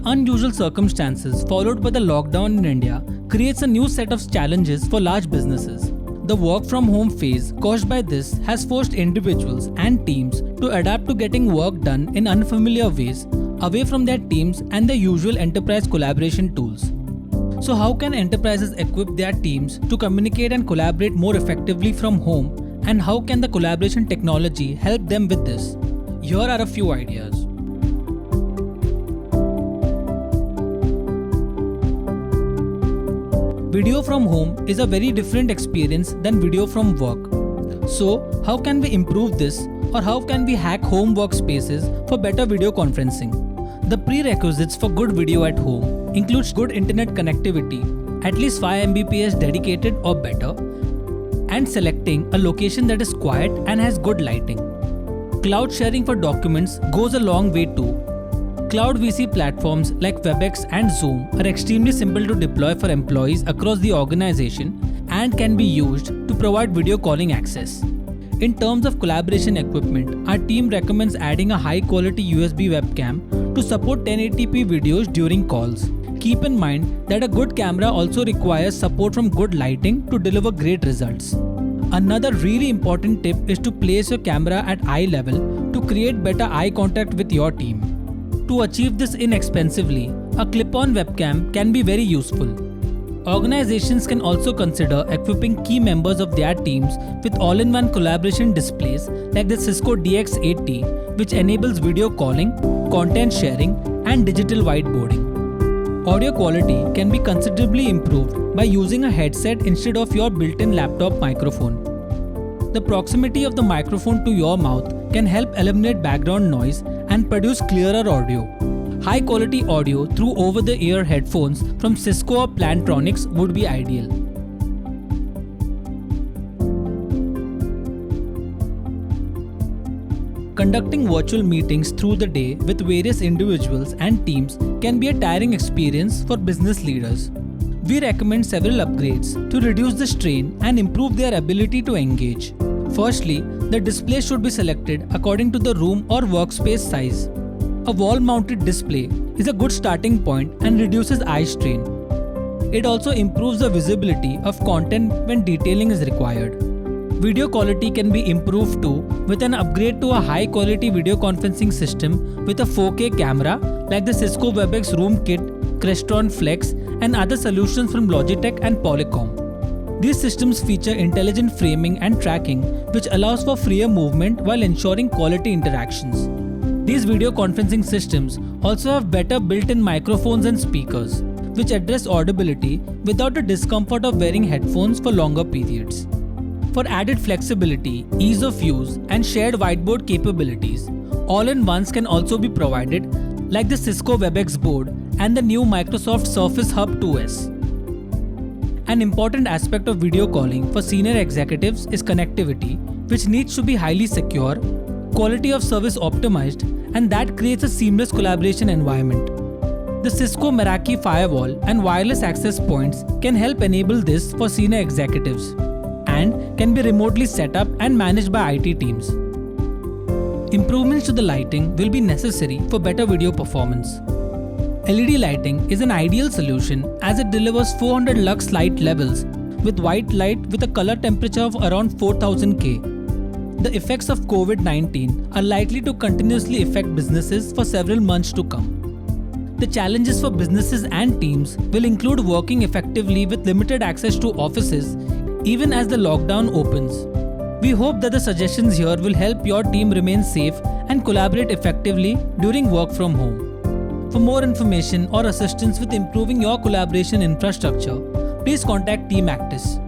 unusual circumstances followed by the lockdown in India creates a new set of challenges for large businesses. The work from home phase caused by this has forced individuals and teams to adapt to getting work done in unfamiliar ways, away from their teams and their usual enterprise collaboration tools. So how can enterprises equip their teams to communicate and collaborate more effectively from home, and how can the collaboration technology help them with this? Here are a few ideas. Video from home is a very different experience than video from work. So, how can we improve this, or how can we hack home workspaces for better video conferencing? The prerequisites for good video at home includes good internet connectivity, at least 5 Mbps dedicated or better, and selecting a location that is quiet and has good lighting. Cloud sharing for documents goes a long way too. Cloud VC platforms like WebEx and Zoom are extremely simple to deploy for employees across the organization and can be used to provide video calling access. In terms of collaboration equipment, our team recommends adding a high-quality USB webcam to support 1080p videos during calls. Keep in mind that a good camera also requires support from good lighting to deliver great results. Another really important tip is to place your camera at eye level to create better eye contact with your team. To achieve this inexpensively, a clip-on webcam can be very useful. Organizations can also consider equipping key members of their teams with all-in-one collaboration displays like the Cisco DX80, which enables video calling, content sharing, and digital whiteboarding. Audio quality can be considerably improved by using a headset instead of your built-in laptop microphone. The proximity of the microphone to your mouth can help eliminate background noise and produce clearer audio. High quality audio through over-the-ear headphones from Cisco or Plantronics would be ideal. Conducting virtual meetings through the day with various individuals and teams can be a tiring experience for business leaders. We recommend several upgrades to reduce the strain and improve their ability to engage. Firstly, the display should be selected according to the room or workspace size. A wall-mounted display is a good starting point and reduces eye strain. It also improves the visibility of content when detailing is required. Video quality can be improved too with an upgrade to a high-quality video conferencing system with a 4K camera like the Cisco WebEx Room Kit, Crestron Flex, and other solutions from Logitech and Polycom. These systems feature intelligent framing and tracking, which allows for freer movement while ensuring quality interactions. These video conferencing systems also have better built-in microphones and speakers, which address audibility without the discomfort of wearing headphones for longer periods. For added flexibility, ease of use, and shared whiteboard capabilities, all-in-ones can also be provided, like the Cisco WebEx board and the new Microsoft Surface Hub 2S. An important aspect of video calling for senior executives is connectivity, which needs to be highly secure, quality of service optimized, and that creates a seamless collaboration environment. The Cisco Meraki firewall and wireless access points can help enable this for senior executives and can be remotely set up and managed by IT teams. Improvements to the lighting will be necessary for better video performance. LED lighting is an ideal solution as it delivers 400 lux light levels with white light with a color temperature of around 4000 K. The effects of COVID-19 are likely to continuously affect businesses for several months to come. The challenges for businesses and teams will include working effectively with limited access to offices even as the lockdown opens. We hope that the suggestions here will help your team remain safe and collaborate effectively during work from home. For more information or assistance with improving your collaboration infrastructure, please contact Team Actis.